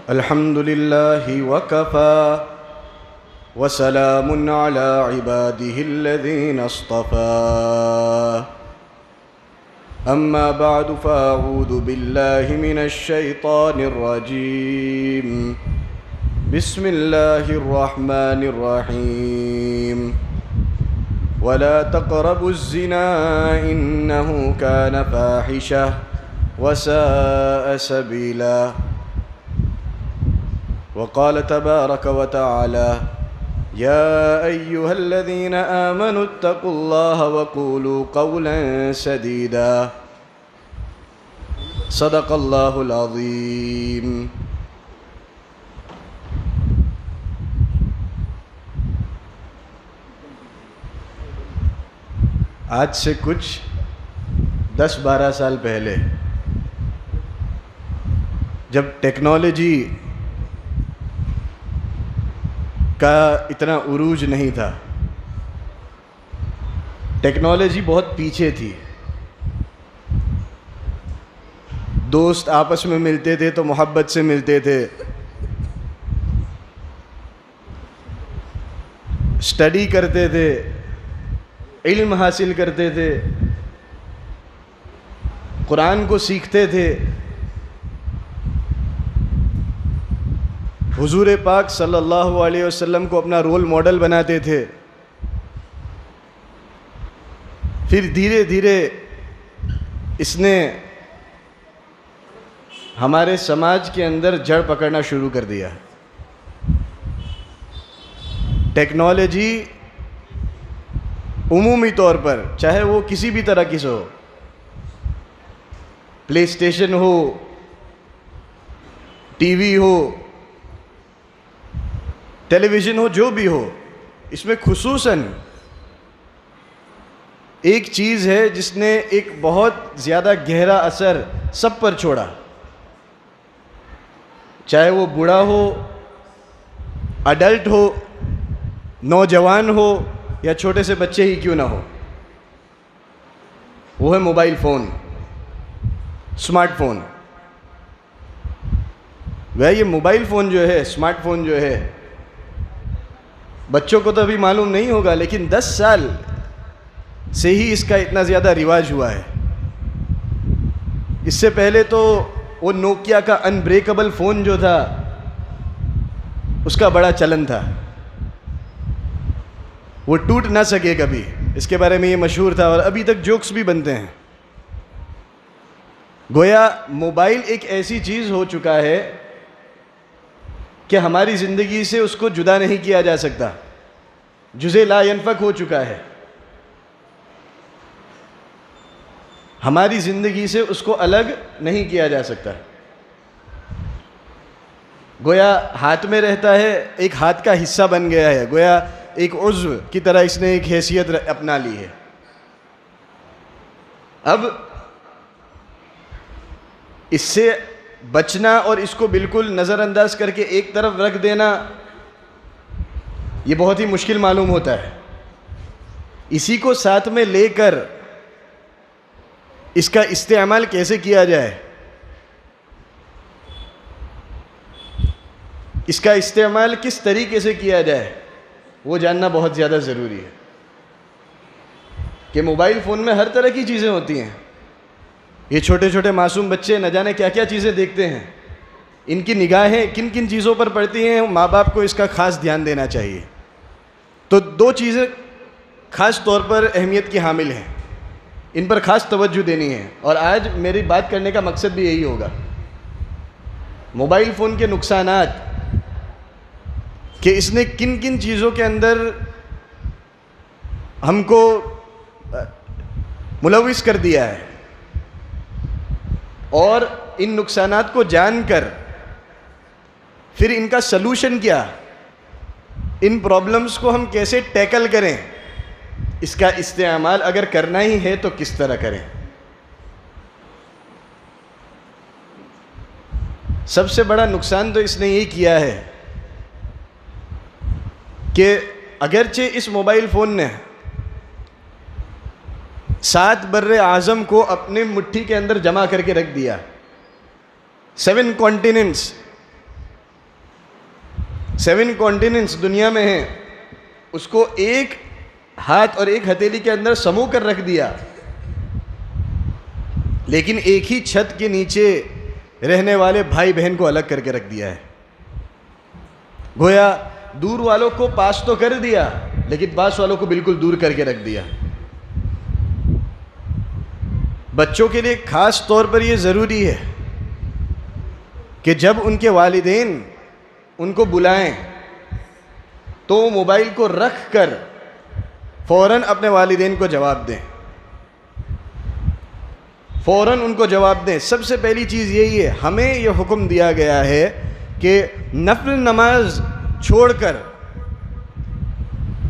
الحمد لله وكفى وسلام على عباده الذين اصطفى أما بعد فأعوذ بالله من الشيطان الرجيم بسم الله الرحمن الرحيم ولا تقربوا الزنا إنه كان فاحشة وساء سبيلا وقال تبارك وتعالى يا أيها الذين آمنوا اتقوا الله وقولوا قولا سديدا صدق الله العظيم. آج سے کچھ 10-12 سال پہلے جب ٹیکنالوجی کا اتنا عروج نہیں تھا، ٹیکنالوجی بہت پیچھے تھی، دوست آپس میں ملتے تھے تو محبت سے ملتے تھے، اسٹڈی کرتے تھے، علم حاصل کرتے تھے، قرآن کو سیکھتے تھے، حضور پاک صلی اللہ علیہ وسلم کو اپنا رول ماڈل بناتے تھے. پھر دھیرے دھیرے اس نے ہمارے سماج کے اندر جڑ پکڑنا شروع کر دیا. ٹیکنالوجی عمومی طور پر چاہے وہ کسی بھی طرح کی ہو، پلے اسٹیشن ہو، ٹی وی ہو، ٹیلی ویژن ہو، جو بھی ہو، اس میں خصوصاً ایک چیز ہے جس نے ایک بہت زیادہ گہرا اثر سب پر چھوڑا، چاہے وہ بوڑھا ہو، اڈلٹ ہو، نوجوان ہو یا چھوٹے سے بچے ہی کیوں نہ ہو، وہ ہے موبائل فون، اسمارٹ فون. وہ یہ موبائل فون جو ہے، اسمارٹ فون جو ہے، بچوں کو تو ابھی معلوم نہیں ہوگا، لیکن 10 سال سے ہی اس کا اتنا زیادہ رواج ہوا ہے. اس سے پہلے تو وہ نوکیا کا انبریکیبل فون جو تھا اس کا بڑا چلن تھا، وہ ٹوٹ نہ سکے کبھی، اس کے بارے میں یہ مشہور تھا اور ابھی تک جوکس بھی بنتے ہیں. گویا موبائل ایک ایسی چیز ہو چکا ہے کہ ہماری زندگی سے اس کو جدا نہیں کیا جا سکتا، جزء لا ینفک ہو چکا ہے. ہماری زندگی سے اس کو الگ نہیں کیا جا سکتا. گویا ہاتھ میں رہتا ہے، ایک ہاتھ کا حصہ بن گیا ہے، گویا ایک عضو کی طرح اس نے ایک حیثیت اپنا لی ہے. اب اس سے بچنا اور اس کو بالکل نظر انداز کر کے ایک طرف رکھ دینا یہ بہت ہی مشکل معلوم ہوتا ہے. اسی کو ساتھ میں لے کر اس کا استعمال کیسے کیا جائے، اس کا استعمال کس طریقے سے کیا جائے، وہ جاننا بہت زیادہ ضروری ہے. کہ موبائل فون میں ہر طرح کی چیزیں ہوتی ہیں. یہ چھوٹے چھوٹے معصوم بچے نہ جانے کیا کیا چیزیں دیکھتے ہیں، ان کی نگاہیں کن کن چیزوں پر پڑتی ہیں، ماں باپ کو اس کا خاص دھیان دینا چاہیے. تو 2 چیزیں خاص طور پر اہمیت کی حامل ہیں، ان پر خاص توجہ دینی ہے، اور آج میری بات کرنے کا مقصد بھی یہی ہوگا. موبائل فون کے نقصانات، کہ اس نے کن کن چیزوں کے اندر ہم کو ملوث کر دیا ہے، اور ان نقصانات کو جان کر پھر ان کا سلوشن کیا، ان پرابلمز کو ہم کیسے ٹیکل کریں، اس کا استعمال اگر کرنا ہی ہے تو کس طرح کریں. سب سے بڑا نقصان تو اس نے یہ کیا ہے کہ اگرچہ اس موبائل فون نے 7 بر اعظم کو اپنے مٹھی کے اندر جمع کر کے رکھ دیا. 7 کانٹیننٹس 7 کانٹیننٹس دنیا میں ہیں، اس کو ایک ہاتھ اور ایک ہتھیلی کے اندر سمو کر رکھ دیا، لیکن ایک ہی چھت کے نیچے رہنے والے بھائی بہن کو الگ کر کے رکھ دیا ہے۔ گویا دور والوں کو پاس تو کر دیا، لیکن پاس والوں کو بالکل دور کر کے رکھ دیا۔ بچوں کے لیے خاص طور پر یہ ضروری ہے کہ جب ان کے والدین ان کو بلائیں تو موبائل کو رکھ کر فوراً اپنے والدین کو جواب دیں، فوراً ان کو جواب دیں۔ سب سے پہلی چیز یہی ہے، ہمیں یہ حکم دیا گیا ہے کہ نفل نماز چھوڑ کر،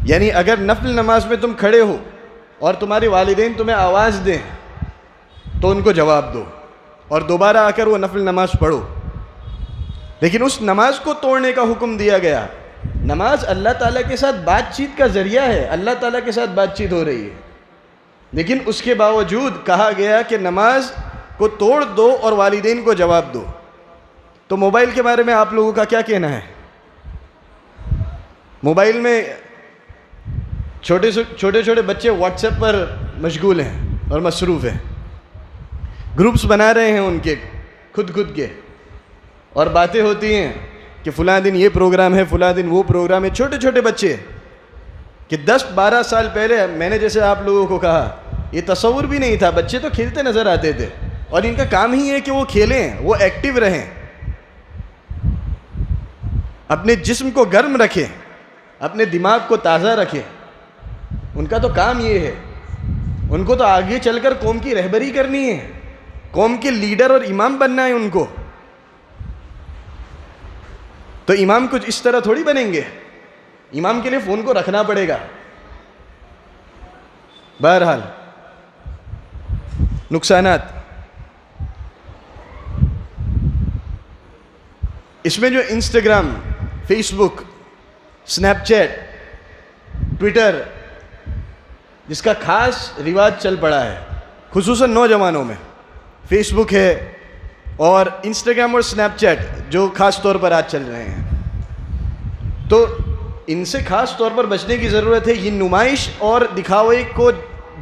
یعنی اگر نفل نماز میں تم کھڑے ہو اور تمہارے والدین تمہیں آواز دیں تو ان کو جواب دو اور دوبارہ آ کر وہ نفل نماز پڑھو۔ لیکن اس نماز کو توڑنے کا حکم دیا گیا۔ نماز اللہ تعالیٰ کے ساتھ بات چیت کا ذریعہ ہے، اللہ تعالیٰ کے ساتھ بات چیت ہو رہی ہے، لیکن اس کے باوجود کہا گیا کہ نماز کو توڑ دو اور والدین کو جواب دو۔ تو موبائل کے بارے میں آپ لوگوں کا کیا کہنا ہے؟ موبائل میں چھوٹے چھوٹے بچے واٹس ایپ پر مشغول ہیں اور مصروف ہیں، گروپس بنا رہے ہیں ان کے خود کے، اور باتیں ہوتی ہیں کہ فلاں دن یہ پروگرام ہے، فلاں دن وہ پروگرام ہے۔ چھوٹے بچے کہ 10-12 سال پہلے میں نے جیسے آپ لوگوں کو کہا یہ تصور بھی نہیں تھا، بچے تو کھیلتے نظر آتے تھے، اور ان کا کام ہی ہے کہ وہ کھیلیں، وہ ایکٹیو رہیں، اپنے جسم کو گرم رکھیں، اپنے دماغ کو تازہ رکھیں۔ ان کا تو کام یہ ہے، ان کو تو آگے چل کر قوم کی رہبری کرنی ہے، قوم کے لیڈر اور امام بننا ہے ان کو۔ تو امام کچھ اس طرح تھوڑی بنیں گے، امام کے لیے فون کو رکھنا پڑے گا۔ بہرحال نقصانات، اس میں جو انسٹاگرام، فیس بک، سنیپ چیٹ، ٹویٹر، جس کا خاص رواج چل پڑا ہے خصوصاً نوجوانوں میں، فیس بک ہے اور انسٹاگرام اور سنیپ چیٹ جو خاص طور پر آج چل رہے ہیں، تو ان سے خاص طور پر بچنے کی ضرورت ہے۔ یہ نمائش اور دکھاوے کو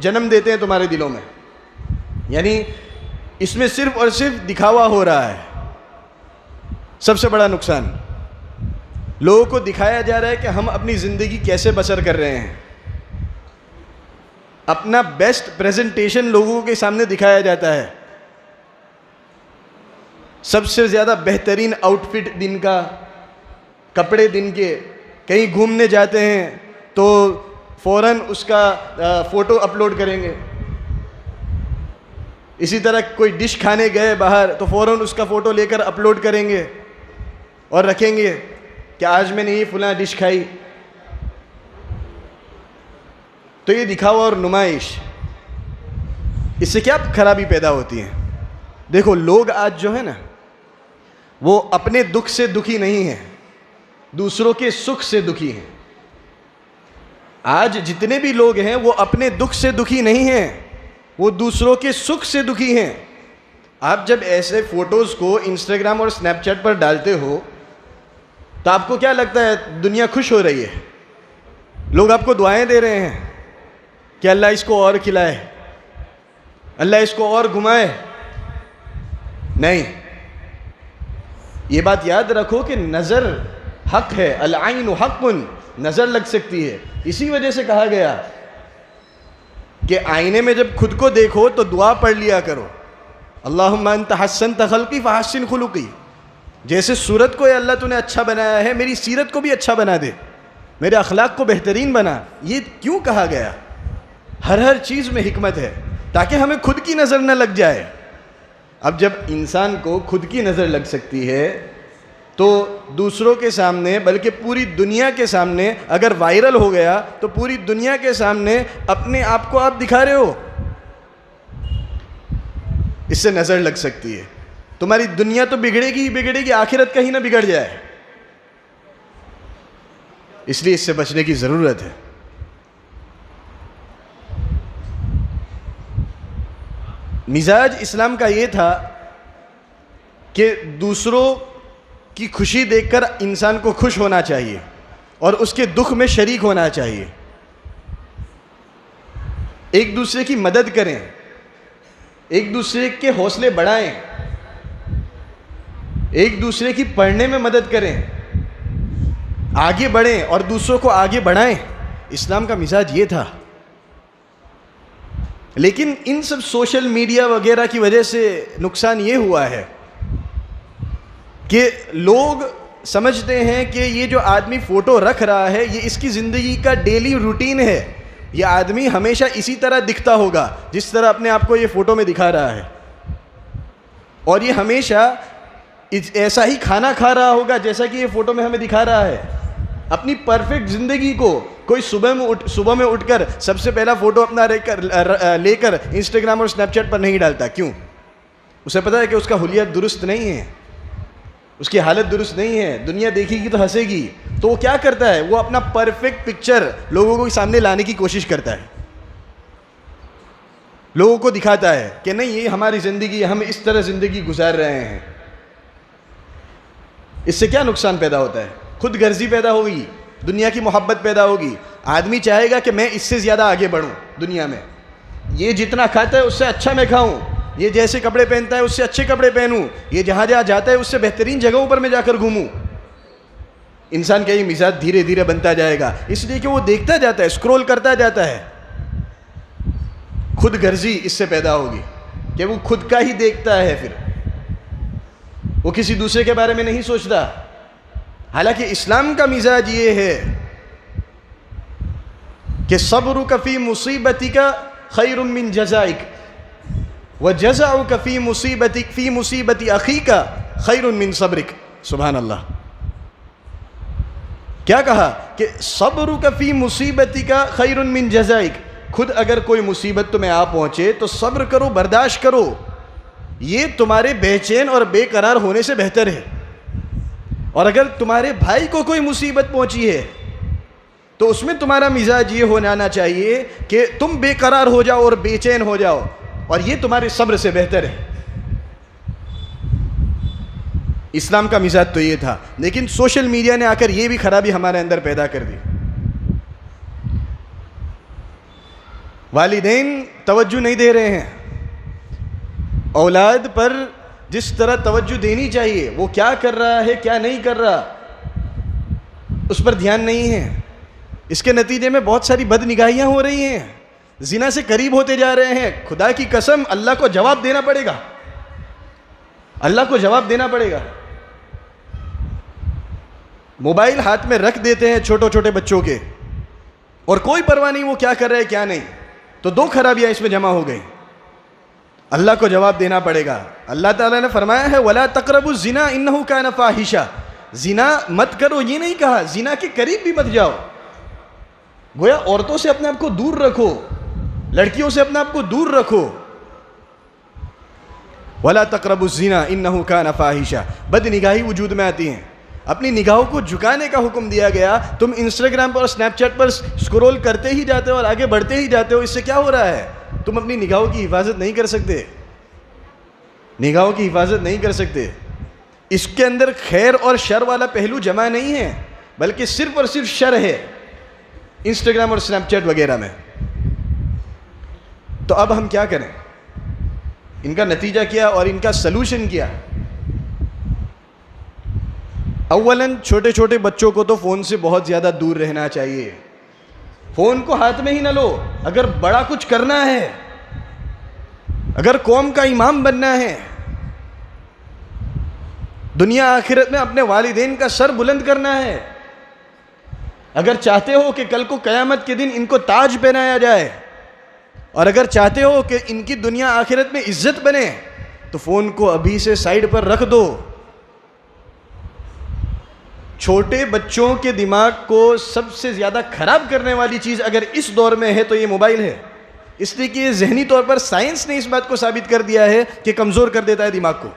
جنم دیتے ہیں تمہارے دلوں میں، یعنی اس میں صرف اور صرف دکھاوا ہو رہا ہے۔ سب سے بڑا نقصان، لوگوں کو دکھایا جا رہا ہے کہ ہم اپنی زندگی کیسے بسر کر رہے ہیں، اپنا بیسٹ پریزنٹیشن لوگوں کے سامنے دکھایا جاتا ہے، سب سے زیادہ بہترین آؤٹ فٹ دن کا، کپڑے دن کے، کہیں گھومنے جاتے ہیں تو فوراً اس کا فوٹو اپلوڈ کریں گے، اسی طرح کوئی ڈش کھانے گئے باہر تو فوراً اس کا فوٹو لے کر اپلوڈ کریں گے اور رکھیں گے کہ آج میں نے یہ فلاں ڈش کھائی۔ تو یہ دکھاوا اور نمائش، اس سے کیا خرابی پیدا ہوتی ہے؟ دیکھو لوگ آج جو ہے نا وہ اپنے دکھ سے دکھی نہیں ہیں، دوسروں کے سکھ سے دکھی ہیں۔ آج جتنے بھی لوگ ہیں وہ اپنے دکھ سے دکھی نہیں ہیں، وہ دوسروں کے سکھ سے دکھی ہیں۔ آپ جب ایسے فوٹوز کو انسٹاگرام اور سنیپ چیٹ پر ڈالتے ہو تو آپ کو کیا لگتا ہے؟ دنیا خوش ہو رہی ہے، لوگ آپ کو دعائیں دے رہے ہیں کہ اللہ اس کو اور کھلائے، اللہ اس کو اور گھمائے۔ نہیں، یہ بات یاد رکھو کہ نظر حق ہے، العین حق، نظر لگ سکتی ہے۔ اسی وجہ سے کہا گیا کہ آئینے میں جب خود کو دیکھو تو دعا پڑھ لیا کرو، اللہم انت حسنت خلقی فحسن خلقی، جیسے صورت کو اے اللہ تو نے اچھا بنایا ہے، میری سیرت کو بھی اچھا بنا دے، میرے اخلاق کو بہترین بنا۔ یہ کیوں کہا گیا؟ ہر چیز میں حکمت ہے تاکہ ہمیں خود کی نظر نہ لگ جائے۔ اب جب انسان کو خود کی نظر لگ سکتی ہے تو دوسروں کے سامنے بلکہ پوری دنیا کے سامنے اگر وائرل ہو گیا تو پوری دنیا کے سامنے اپنے آپ کو آپ دکھا رہے ہو، اس سے نظر لگ سکتی ہے۔ تمہاری دنیا تو بگڑے گی ہی بگڑے گی، آخرت کہیں نہ بگڑ جائے، اس لیے اس سے بچنے کی ضرورت ہے۔ مزاج اسلام کا یہ تھا کہ دوسروں کی خوشی دیکھ کر انسان کو خوش ہونا چاہیے اور اس کے دکھ میں شریک ہونا چاہیے. ایک دوسرے کی مدد کریں, ایک دوسرے کے حوصلے بڑھائیں, ایک دوسرے کی پڑھنے میں مدد کریں, آگے بڑھیں اور دوسروں کو آگے بڑھائیں. اسلام کا مزاج یہ تھا. لیکن ان سب سوشل میڈیا وغیرہ کی وجہ سے نقصان یہ ہوا ہے کہ لوگ سمجھتے ہیں کہ یہ جو آدمی فوٹو رکھ رہا ہے یہ اس کی زندگی کا ڈیلی روٹین ہے, یہ آدمی ہمیشہ اسی طرح دکھتا ہوگا جس طرح اپنے آپ کو یہ فوٹو میں دکھا رہا ہے, اور یہ ہمیشہ ایسا ہی کھانا کھا رہا ہوگا جیسا کہ یہ فوٹو میں ہمیں دکھا رہا ہے. اپنی پرفیکٹ زندگی کو کوئی صبح میں اٹھ کر سب سے پہلا فوٹو اپنا لے کر انسٹاگرام اور اسنیپ چیٹ پر نہیں ڈالتا. کیوں؟ اسے پتہ ہے کہ اس کا حلیت درست نہیں ہے, اس کی حالت درست نہیں ہے, دنیا دیکھے گی تو ہنسے گی. تو وہ کیا کرتا ہے, وہ اپنا پرفیکٹ پکچر لوگوں کو سامنے لانے کی کوشش کرتا ہے, لوگوں کو دکھاتا ہے کہ نہیں یہ ہماری زندگی ہے, ہم اس طرح زندگی گزار رہے ہیں. اس سے کیا نقصان پیدا ہوتا ہے؟ خود غرضی پیدا ہوگی, دنیا کی محبت پیدا ہوگی. آدمی چاہے گا کہ میں اس سے زیادہ آگے بڑھوں دنیا میں, یہ جتنا کھاتا ہے اس سے اچھا میں کھاؤں, یہ جیسے کپڑے پہنتا ہے اس سے اچھے کپڑے پہنوں, یہ جہاں جہاں جاتا ہے اس سے بہترین جگہوں پر میں جا کر گھوموں. انسان کا یہ مزاج دھیرے دھیرے بنتا جائے گا, اس لیے کہ وہ دیکھتا جاتا ہے, اسکرول کرتا جاتا ہے. خود غرضی اس سے پیدا ہوگی کہ وہ خود کا ہی دیکھتا ہے, پھر وہ کسی دوسرے کے بارے میں نہیں سوچتا. حالانکہ اسلام کا مزاج یہ ہے کہ صبرک فی مصیبتک خیر من جزائک وجزعک فی مصیبت اخیک خیر من صبرک. سبحان اللہ. کیا کہا کہ صبرک فی مصیبتک خیر من جزائک. خود اگر کوئی مصیبت تمہیں آ پہنچے تو صبر کرو, برداشت کرو, یہ تمہارے بے چین اور بے قرار ہونے سے بہتر ہے. اور اگر تمہارے بھائی کو کوئی مصیبت پہنچی ہے تو اس میں تمہارا مزاج یہ ہونا چاہیے کہ تم بے قرار ہو جاؤ اور بے چین ہو جاؤ, اور یہ تمہارے صبر سے بہتر ہے. اسلام کا مزاج تو یہ تھا, لیکن سوشل میڈیا نے آ کر یہ بھی خرابی ہمارے اندر پیدا کر دی. والدین توجہ نہیں دے رہے ہیں, اولاد پر جس طرح توجہ دینی چاہیے وہ کیا کر رہا ہے کیا نہیں کر رہا اس پر دھیان نہیں ہے. اس کے نتیجے میں بہت ساری بد نگاہیاں ہو رہی ہیں, زنا سے قریب ہوتے جا رہے ہیں. خدا کی قسم اللہ کو جواب دینا پڑے گا, اللہ کو جواب دینا پڑے گا. موبائل ہاتھ میں رکھ دیتے ہیں چھوٹے بچوں کے, اور کوئی پرواہ نہیں وہ کیا کر رہے ہیں کیا نہیں. تو دو خرابیاں اس میں جمع ہو گئی. اللہ کو جواب دینا پڑے گا. اللہ تعالیٰ نے فرمایا ہے وَلَا تَقْرَبُوا الزِّنَا إِنَّهُ كَانَ فَاحِشًا. زنا مت کرو یہ نہیں کہا, زنا کے قریب بھی مت جاؤ. گویا عورتوں سے اپنے آپ کو دور رکھو, لڑکیوں سے اپنے آپ کو دور رکھو. وَلَا تَقْرَبُوا الزِّنَا إِنَّهُ كَانَ فَاحِشًا. بد نگاہی وجود میں آتی ہیں. اپنی نگاہوں کو جھکانے کا حکم دیا گیا. تم انسٹاگرام پر اور اسنیپ چیٹ پر اسکرول کرتے ہی جاتے ہو اور آگے بڑھتے ہی جاتے ہو. اس سے کیا ہو رہا ہے؟ تم اپنی نگاہوں کی حفاظت نہیں کر سکتے, نگاہوں کی حفاظت نہیں کر سکتے. اس کے اندر خیر اور شر والا پہلو جمع نہیں ہے, بلکہ صرف اور صرف شر ہے انسٹاگرام اور اسنیپ چیٹ وغیرہ میں. تو اب ہم کیا کریں؟ ان کا نتیجہ کیا اور ان کا سلوشن کیا؟ اولاً چھوٹے بچوں کو تو فون سے بہت زیادہ دور رہنا چاہیے. فون کو ہاتھ میں ہی نہ لو. اگر بڑا کچھ کرنا ہے, اگر قوم کا امام بننا ہے, دنیا آخرت میں اپنے والدین کا سر بلند کرنا ہے, اگر چاہتے ہو کہ کل کو قیامت کے دن ان کو تاج پہنایا جائے, اور اگر چاہتے ہو کہ ان کی دنیا آخرت میں عزت بنے, تو فون کو ابھی سے سائیڈ پر رکھ دو. چھوٹے بچوں کے دماغ کو سب سے زیادہ خراب کرنے والی چیز اگر اس دور میں ہے تو یہ موبائل ہے. اس لیے کہ یہ ذہنی طور پر سائنس نے اس بات کو ثابت کر دیا ہے کہ کمزور کر دیتا ہے دماغ کو,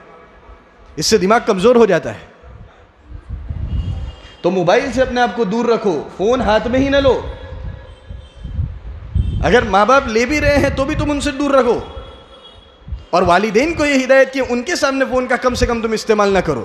اس سے دماغ کمزور ہو جاتا ہے. تو موبائل سے اپنے آپ کو دور رکھو, فون ہاتھ میں ہی نہ لو. اگر ماں باپ لے بھی رہے ہیں تو بھی تم ان سے دور رکھو, اور والدین کو یہ ہدایت کہ ان کے سامنے فون کا کم سے کم تم استعمال نہ کرو.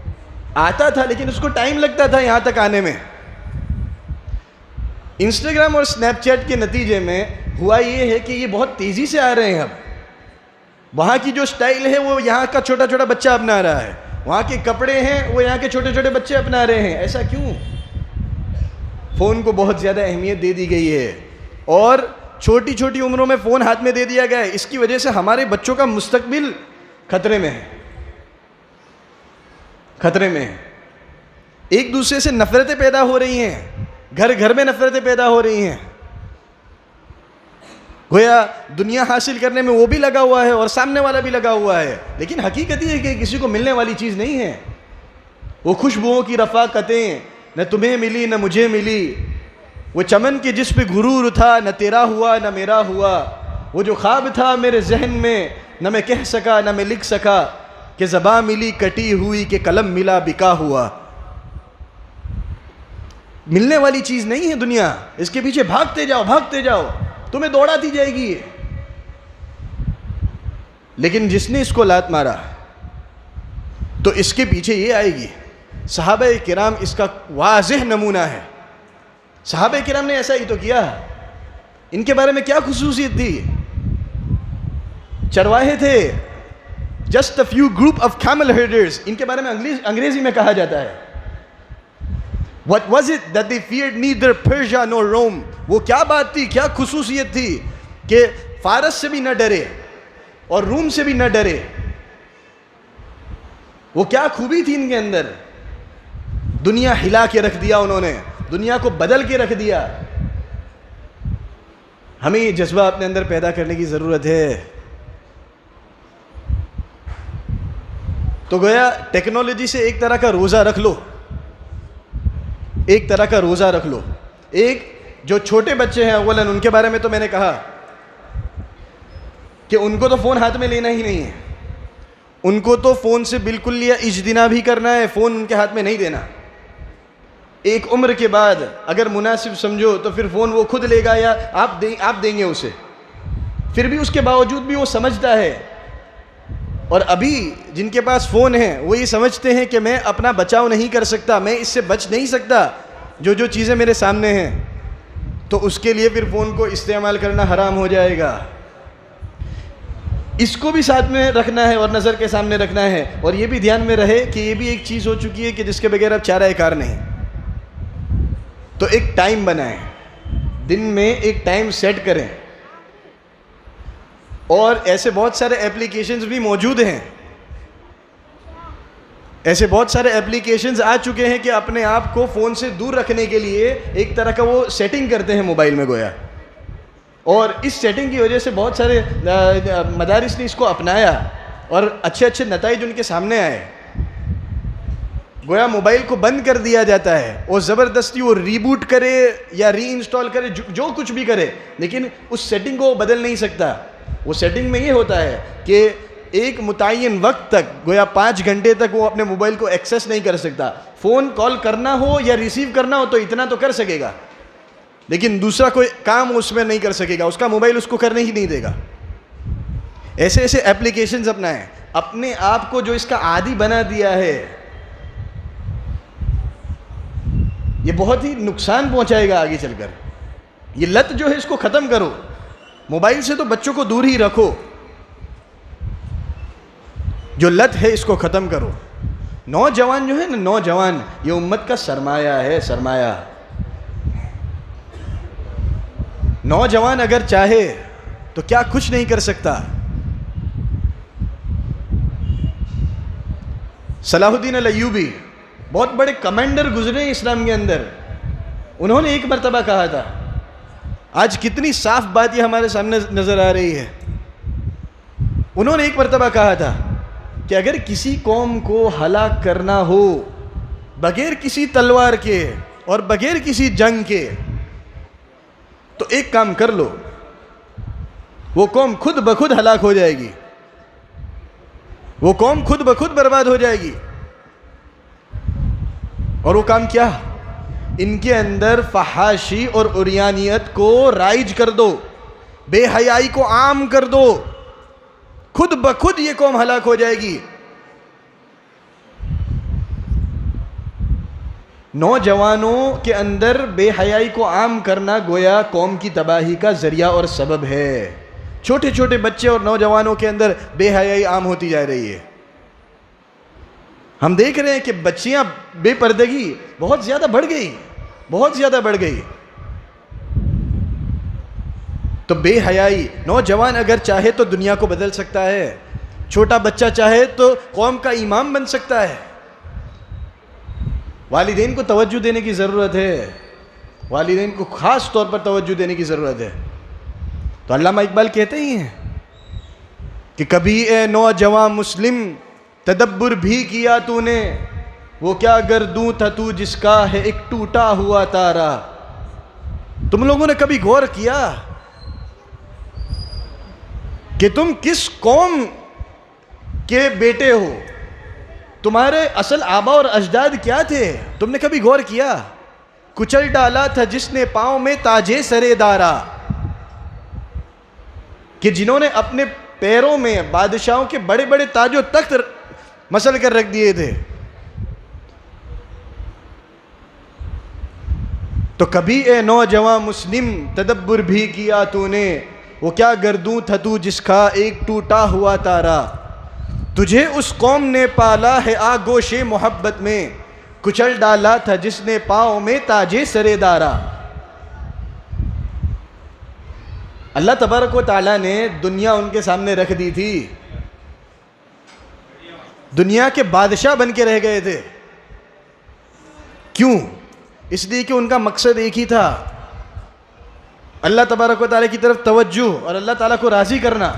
آتا تھا لیکن اس کو ٹائم لگتا تھا یہاں تک آنے میں. انسٹاگرام اور اسنیپ چیٹ کے نتیجے میں ہوا یہ ہے کہ یہ بہت تیزی سے آ رہے ہیں. اب وہاں کی جو سٹائل ہے وہ یہاں کا چھوٹا چھوٹا بچہ اپنا رہا ہے, وہاں کے کپڑے ہیں وہ یہاں کے چھوٹے چھوٹے بچے اپنا رہے ہیں. ایسا کیوں؟ فون کو بہت زیادہ اہمیت دے دی گئی ہے اور چھوٹی چھوٹی عمروں میں فون ہاتھ میں دے دیا گیا ہے. اس کی وجہ سے ہمارے بچوں کا مستقبل خطرے میں ہے, خطرے میں ہے. ایک دوسرے سے نفرتیں پیدا ہو رہی ہیں, گھر گھر میں نفرتیں پیدا ہو رہی ہیں. گویا دنیا حاصل کرنے میں وہ بھی لگا ہوا ہے اور سامنے والا بھی لگا ہوا ہے, لیکن حقیقت یہ ہے کہ کسی کو ملنے والی چیز نہیں ہے. وہ خوشبوؤں کی رفاقتیں نہ تمہیں ملی نہ مجھے ملی, وہ چمن کے جس پہ غرور تھا نہ تیرا ہوا نہ میرا ہوا, وہ جو خواب تھا میرے ذہن میں نہ میں کہہ سکا نہ میں لکھ سکا, کہ زباں ملی کٹی ہوئی کہ قلم ملا بکا ہوا. ملنے والی چیز نہیں ہے دنیا, اس کے پیچھے بھاگتے جاؤ, تمہیں دوڑاتی جائے گی. لیکن جس نے اس کو لات مارا تو اس کے پیچھے یہ آئے گی. صحابہ کرام اس کا واضح نمونہ ہے. صحابہ کرام نے ایسا ہی تو کیا. ان کے بارے میں کیا خصوصیت تھی؟ چرواہے تھے, just a few group of camel herders. ان کے بارے میں انگریزی میں کہا جاتا ہے What was it that they feared neither Persia nor Rome? وہ کیا بات تھی, کیا خصوصیت تھی کہ فارس سے بھی نہ ڈرے اور روم سے بھی نہ ڈرے؟ وہ کیا خوبی تھی ان کے اندر؟ دنیا ہلا کے رکھ دیا انہوں نے, دنیا کو بدل کے رکھ دیا. ہمیں یہ جذبہ اپنے اندر پیدا کرنے کی ضرورت ہے. تو گویا ٹیکنالوجی سے ایک طرح کا روزہ رکھ لو, ایک طرح کا روزہ رکھ لو. ایک جو چھوٹے بچے ہیں اولاً ان کے بارے میں تو میں نے کہا کہ ان کو تو فون ہاتھ میں لینا ہی نہیں ہے, ان کو تو فون سے بالکل لیا اجتناب بھی کرنا ہے, فون ان کے ہاتھ میں نہیں دینا. ایک عمر کے بعد اگر مناسب سمجھو تو پھر فون وہ خود لے گا یا آپ دیں گے اسے. پھر بھی اس کے باوجود بھی وہ سمجھتا ہے. اور ابھی جن کے پاس فون ہیں وہ یہ سمجھتے ہیں کہ میں اپنا بچاؤ نہیں کر سکتا, میں اس سے بچ نہیں سکتا, جو چیزیں میرے سامنے ہیں, تو اس کے لیے پھر فون کو استعمال کرنا حرام ہو جائے گا. اس کو بھی ساتھ میں رکھنا ہے اور نظر کے سامنے رکھنا ہے, اور یہ بھی دھیان میں رہے کہ یہ بھی ایک چیز ہو چکی ہے کہ جس کے بغیر اب چارہ کار نہیں. تو ایک ٹائم بنائیں, دن میں ایک ٹائم سیٹ کریں. اور ایسے بہت سارے ایپلیکیشنز بھی موجود ہیں, ایسے بہت سارے ایپلیکیشنز آ چکے ہیں کہ اپنے آپ کو فون سے دور رکھنے کے لیے ایک طرح کا وہ سیٹنگ کرتے ہیں موبائل میں گویا. اور اس سیٹنگ کی وجہ سے بہت سارے مدارس نے اس کو اپنایا اور اچھے اچھے نتائج ان کے سامنے آئے. گویا موبائل کو بند کر دیا جاتا ہے اور زبردستی وہ ریبوٹ کرے یا ری انسٹال کرے, جو کچھ بھی کرے, لیکن اس سیٹنگ کو بدل نہیں سکتا. وہ سیٹنگ میں یہ ہوتا ہے کہ ایک متعین وقت تک, گویا 5 گھنٹے تک وہ اپنے موبائل کو ایکسیس نہیں کر سکتا. فون کال کرنا ہو یا ریسیو کرنا ہو تو اتنا تو کر سکے گا, لیکن دوسرا کوئی کام اس میں نہیں کر سکے گا, اس کا موبائل اس کو کرنے ہی نہیں دے گا. ایسے ایسے ایپلیکیشنز اپنائیں. اپنے آپ کو جو اس کا عادی بنا دیا ہے یہ بہت ہی نقصان پہنچائے گا آگے چل کر. یہ لت جو ہے اس کو ختم کرو. موبائل سے تو بچوں کو دور ہی رکھو, جو لت ہے اس کو ختم کرو. نوجوان جو ہے نا, نوجوان یہ امت کا سرمایہ ہے, سرمایہ. نوجوان اگر چاہے تو کیا کچھ نہیں کر سکتا. صلاح الدین الایوبی بہت بڑے کمانڈر گزرے ہیں اسلام کے اندر. انہوں نے ایک مرتبہ کہا تھا, آج کتنی صاف بات یہ ہمارے سامنے نظر آ رہی ہے. انہوں نے ایک مرتبہ کہا تھا کہ اگر کسی قوم کو ہلاک کرنا ہو بغیر کسی تلوار کے اور بغیر کسی جنگ کے تو ایک کام کر لو, وہ قوم خود بخود ہلاک ہو جائے گی, وہ قوم خود بخود برباد ہو جائے گی. اور وہ کام کیا؟ ان کے اندر فحاشی اور عریانیت کو رائج کر دو, بے حیائی کو عام کر دو, خود بخود یہ قوم ہلاک ہو جائے گی. نوجوانوں کے اندر بے حیائی کو عام کرنا گویا قوم کی تباہی کا ذریعہ اور سبب ہے. چھوٹے چھوٹے بچے اور نوجوانوں کے اندر بے حیائی عام ہوتی جا رہی ہے. ہم دیکھ رہے ہیں کہ بچیاں بے پردگی بہت زیادہ بڑھ گئی، بہت زیادہ بڑھ گئی. تو بے حیائی، نوجوان اگر چاہے تو دنیا کو بدل سکتا ہے، چھوٹا بچہ چاہے تو قوم کا امام بن سکتا ہے. والدین کو توجہ دینے کی ضرورت ہے، والدین کو خاص طور پر توجہ دینے کی ضرورت ہے. تو علامہ اقبال کہتے ہی ہیں کہ کبھی اے نوجوان مسلم تدبر بھی کیا تو نے، وہ کیا گردوں تھا تو جس کا ہے ایک ٹوٹا ہوا تارا. تم لوگوں نے کبھی غور کیا کہ تم کس قوم کے بیٹے ہو؟ تمہارے اصل آبا اور اجداد کیا تھے؟ تم نے کبھی غور کیا؟ کچل ڈالا تھا جس نے پاؤں میں تاجے سرے دارا، کہ جنہوں نے اپنے پیروں میں بادشاہوں کے بڑے بڑے تاج و تخت مسل کر رکھ دیے تھے. تو کبھی اے نوجوان مسلم تدبر بھی کیا تو نے، وہ کیا گردوں تھا تو جس کا ایک ٹوٹا ہوا تارا. تجھے اس قوم نے پالا ہے آگوش محبت میں، کچل ڈالا تھا جس نے پاؤں میں تاجے سرے دارا. اللہ تبارک و تعالیٰ نے دنیا ان کے سامنے رکھ دی تھی، دنیا کے بادشاہ بن کے رہ گئے تھے. کیوں؟ اس لیے کہ ان کا مقصد ایک ہی تھا، اللہ تبارک و تعالیٰ کی طرف توجہ اور اللہ تعالیٰ کو راضی کرنا.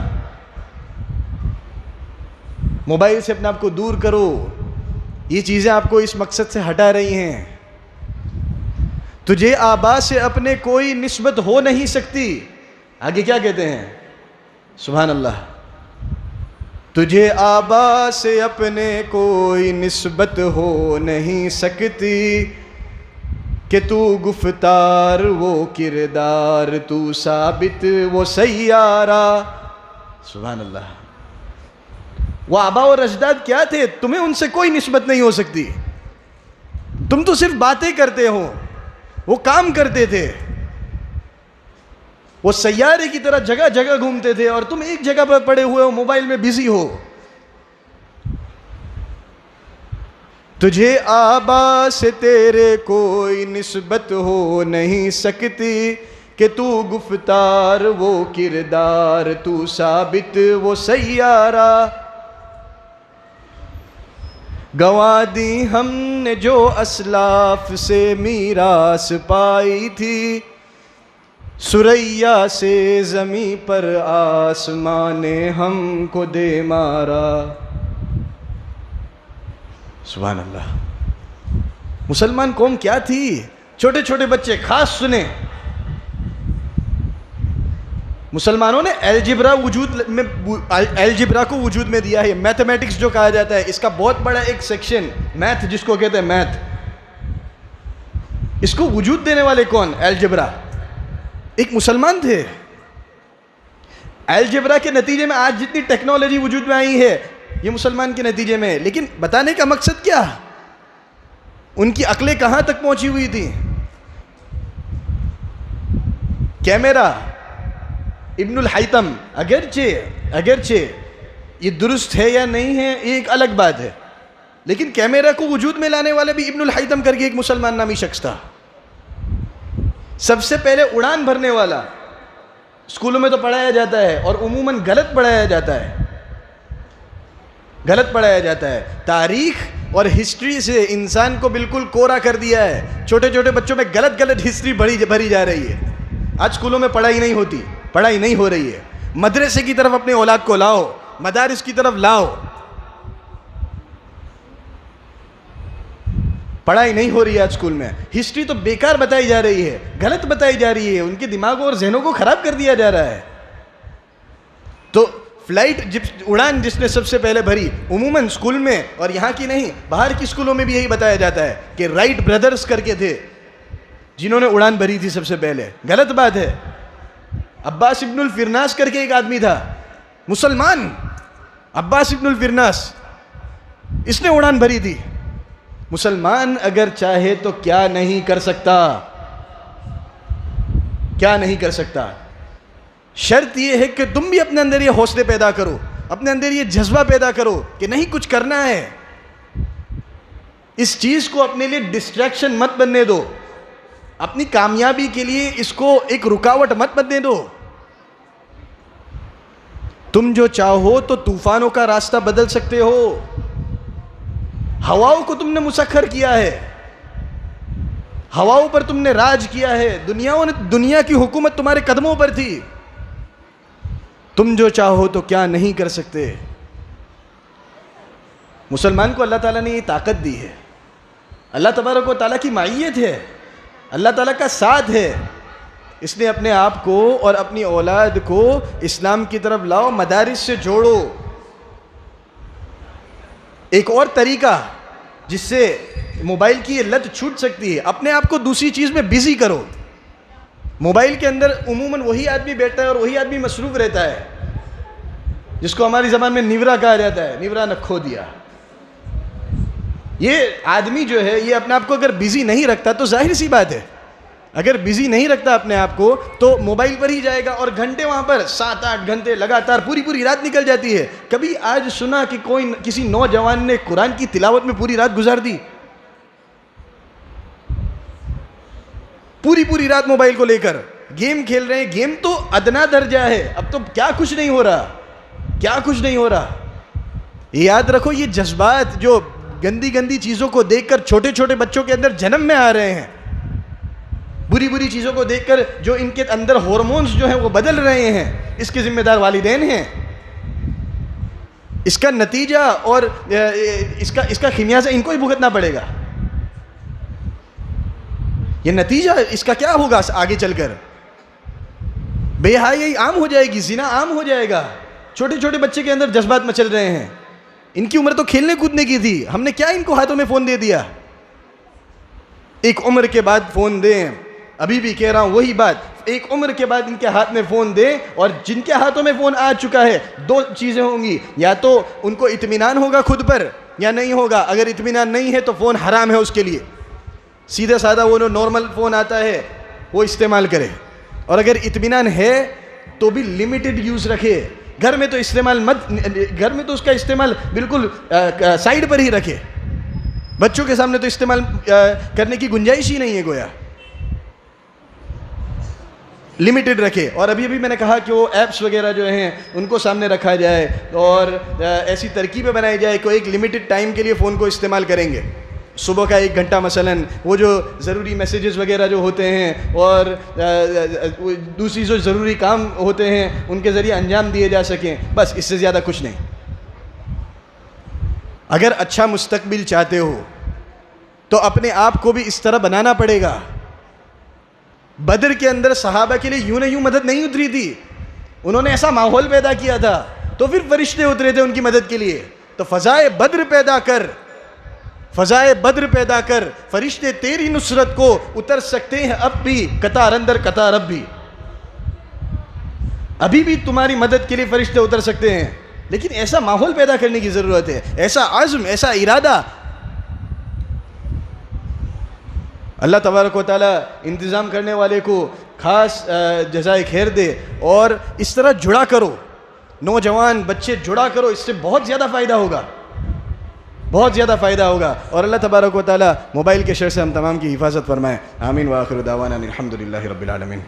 موبائل سے اپنے آپ کو دور کرو، یہ چیزیں آپ کو اس مقصد سے ہٹا رہی ہیں. تجھے آبا سے اپنے کوئی نسبت ہو نہیں سکتی. آگے کیا کہتے ہیں؟ سبحان اللہ. تجھے آبا سے اپنے کوئی نسبت ہو نہیں سکتی، کہ تو گفتار وہ کردار تو ثابت وہ سیارہ. سبحان اللہ. وہ آبا اور اجداد کیا تھے؟ تمہیں ان سے کوئی نسبت نہیں ہو سکتی. تم تو صرف باتیں کرتے ہو، وہ کام کرتے تھے. وہ سیارے کی طرح جگہ جگہ گھومتے تھے اور تم ایک جگہ پر پڑے ہوئے ہو، موبائل میں بزی ہو. تجھے آبا سے تیرے کوئی نسبت ہو نہیں سکتی، کہ تو گفتار وہ کردار تو ثابت وہ سیارہ. گنوا دی ہم نے جو اسلاف سے میراث پائی تھی، سریا سے زمیں پر آسمان نے ہم کو دے مارا. سبحان اللہ. مسلمان قوم کیا تھی؟ چھوٹے چھوٹے بچے خاص سنیں، مسلمانوں نے الجبرا کو وجود میں دیا ہے. میتھمیٹکس جو کہا جاتا ہے، اس کا بہت بڑا ایک سیکشن میتھ جس کو کہتے ہیں میتھ، اس کو وجود دینے والے کون؟ الجبرا. ایک مسلمان تھے. الجبرا کے نتیجے میں آج جتنی ٹیکنالوجی وجود میں آئی ہے یہ مسلمان کے نتیجے میں. لیکن بتانے کا مقصد کیا؟ ان کی عقلیں کہاں تک پہنچی ہوئی تھی؟ کیمرہ. ابن الحیتم اگرچہ یہ درست ہے یا نہیں ہے یہ ایک الگ بات ہے، لیکن کیمرہ کو وجود میں لانے والے بھی ابن الحیتم کر کے ایک مسلمان نامی شخص تھا. سب سے پہلے اڑان بھرنے والا. اسکولوں میں تو پڑھایا جاتا ہے اور عموماً غلط پڑھایا جاتا ہے. تاریخ اور ہسٹری سے انسان کو بالکل کوڑا کر دیا ہے. چھوٹے چھوٹے بچوں میں غلط ہسٹری بھری جا رہی ہے. آج اسکولوں میں پڑھائی نہیں ہو رہی ہے. مدرسے کی طرف اپنے اولاد کو لاؤ، مدارس کی طرف لاؤ. پڑھائی نہیں ہو رہی ہے آج اسکول میں. ہسٹری تو بیکار بتائی جا رہی ہے، غلط بتائی جا رہی ہے. ان کے دماغوں اور ذہنوں کو خراب کر دیا جا رہا ہے. تو اڑان جس نے سب سے پہلے بھری، عموماً اسکول میں، اور یہاں کی نہیں باہر کی اسکولوں میں بھی یہی بتایا جاتا ہے کہ رائٹ بردرز کر کے تھے جنہوں نے اڑان بھری تھی سب سے پہلے. غلط بات ہے. عباس ابن الفرناس کر کے ایک آدمی تھا مسلمان، عباس ابن الفرناس، اس نے اڑان بھری تھی. مسلمان اگر چاہے تو کیا نہیں کر سکتا، کیا نہیں کر سکتا. شرط یہ ہے کہ تم بھی اپنے اندر یہ حوصلے پیدا کرو، اپنے اندر یہ جذبہ پیدا کرو کہ نہیں کچھ کرنا ہے. اس چیز کو اپنے لیے ڈسٹریکشن مت بننے دو، اپنی کامیابی کے لیے اس کو ایک رکاوٹ مت بننے دو. تم جو چاہو تو طوفانوں کا راستہ بدل سکتے ہو. ہواؤں کو تم نے مسخر کیا ہے، ہواؤں پر تم نے راج کیا ہے، دنیا کی حکومت تمہارے قدموں پر تھی. تم جو چاہو تو کیا نہیں کر سکتے. مسلمان کو اللہ تعالیٰ نے یہ طاقت دی ہے، اللہ تبارک و تعالیٰ کی معیت ہے، اللہ تعالیٰ کا ساتھ ہے. اس نے اپنے آپ کو اور اپنی اولاد کو اسلام کی طرف لاؤ، مدارس سے جوڑو. ایک اور طریقہ جس سے موبائل کی یہ لت چھوٹ سکتی ہے، اپنے آپ کو دوسری چیز میں بزی کرو. موبائل کے اندر عموماً وہی آدمی بیٹھتا ہے اور وہی آدمی مصروف رہتا ہے جس کو ہماری زبان میں نیورا کہا جاتا ہے، نیورا نہ کھو دیا. یہ آدمی جو ہے یہ اپنے آپ کو اگر بزی نہیں رکھتا تو ظاہر سی بات ہے، اگر بزی نہیں رکھتا اپنے آپ کو تو موبائل پر ہی جائے گا اور گھنٹے وہاں پر 7-8 گھنٹے لگاتار پوری رات نکل جاتی ہے. کبھی آج سنا کہ کسی نوجوان نے قرآن کی تلاوت میں پوری رات گزار دی؟ پوری رات موبائل کو لے کر گیم کھیل رہے ہیں. گیم تو ادنا درجہ ہے، اب تو کیا کچھ نہیں ہو رہا، کیا کچھ نہیں ہو رہا. یاد رکھو یہ جذبات جو گندی چیزوں کو دیکھ کر چھوٹے چھوٹے بچوں کے اندر جنم میں آ رہے ہیں، بری چیزوں کو دیکھ کر جو ان کے اندر ہارمونز جو ہیں وہ بدل رہے ہیں، اس کے ذمہ دار والدین ہیں. اس کا نتیجہ اور اس کا خمیازہ ان کو ہی بھگتنا پڑے گا. یہ نتیجہ اس کا کیا ہوگا آگے چل کر؟ بے حیائی عام ہو جائے گی، زنا عام ہو جائے گا. چھوٹے چھوٹے بچے کے اندر جذبات مچل رہے ہیں. ان کی عمر تو کھیلنے کودنے کی تھی، ہم نے کیا ان کو ہاتھوں میں فون دے دیا؟ ایک عمر کے بعد فون دیں، ابھی بھی کہہ رہا ہوں وہی بات، ایک عمر کے بعد ان کے ہاتھ میں فون دیں. اور جن کے ہاتھوں میں فون آ چکا ہے دو چیزیں ہوں گی، یا تو ان کو اطمینان ہوگا خود پر یا نہیں ہوگا. اگر اطمینان نہیں ہے تو فون حرام ہے اس کے لیے. سیدھا سادہ وہ نارمل فون آتا ہے وہ استعمال کرے. اور اگر اطمینان ہے تو بھی لمیٹڈ یوز رکھے. گھر میں تو گھر میں تو اس کا استعمال بالکل سائیڈ پر ہی رکھے. بچوں کے سامنے تو استعمال کرنے کی گنجائش ہی نہیں ہے گویا. لمیٹڈ رکھے. اور ابھی میں نے کہا کہ وہ ایپس وغیرہ جو ہیں ان کو سامنے رکھا جائے اور ایسی ترکیبیں بنائی جائے کہ ایک لمیٹڈ ٹائم کے لیے فون کو استعمال کریں گے. صبح کا 1 گھنٹہ مثلاً وہ جو ضروری میسیجز وغیرہ جو ہوتے ہیں اور دوسری جو ضروری کام ہوتے ہیں ان کے ذریعے انجام دیے جا سکیں، بس اس سے زیادہ کچھ نہیں. اگر اچھا مستقبل چاہتے ہو تو اپنے آپ کو بھی اس طرح بنانا پڑے گا. بدر کے اندر صحابہ کے لیے یوں مدد نہیں اتری تھی، انہوں نے ایسا ماحول پیدا کیا تھا تو پھر فرشتے اترے تھے ان کی مدد کے لیے. تو فضائے بدر پیدا کر فرشتے تیری نصرت کو اتر سکتے ہیں اب بھی، قطار اندر قطار اب بھی. ابھی بھی تمہاری مدد کے لیے فرشتے اتر سکتے ہیں، لیکن ایسا ماحول پیدا کرنے کی ضرورت ہے، ایسا عزم، ایسا ارادہ. اللہ تبارک و تعالیٰ انتظام کرنے والے کو خاص جزائے خیر دے. اور اس طرح جڑا کرو، نوجوان بچے جڑا کرو، اس سے بہت زیادہ فائدہ ہوگا، بہت زیادہ فائدہ ہوگا. اور اللہ تبارک و تعالیٰ موبائل کے شر سے ہم تمام کی حفاظت فرمائے. آمین. وآخر دعوانا الحمدللہ رب العالمین.